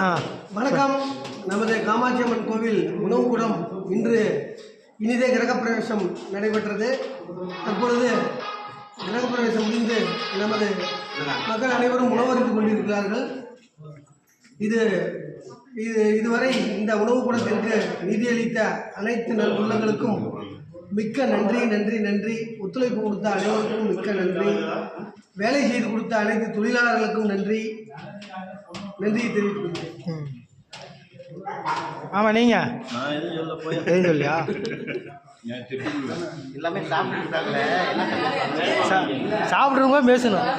வணக்கம். நமது காமாட்சி அம்மன் கோவில் உணவுக்கூடம் இன்று இனிதே கிரகப்பிரவேசம் நடைபெற்றது. தற்பொழுது கிரகப்பிரவேசம் முடிந்து நமது மக்கள் அனைவரும் உணவருந்து கொண்டிருக்கிறார்கள். இதுவரை இந்த உணவுக்கூடத்திற்கு நிதியளித்த அனைத்து நல்லுள்ளங்களுக்கும் மிக்க நன்றி நன்றி நன்றி. ஒத்துழைப்பு கொடுத்த அனைவருக்கும் மிக்க நன்றி. வேலை செய்து கொடுத்த அனைத்து தொழிலாளர்களுக்கும் நன்றி நன்றி தெரிவித்துக்கொள்கிறேன். ஆமாம், நீங்கள் எதுவும் சொல்லியா? எல்லாமே சாப்பிட்டுட்டாங்களே, சாப்பிட்றவங்க பேசணும்.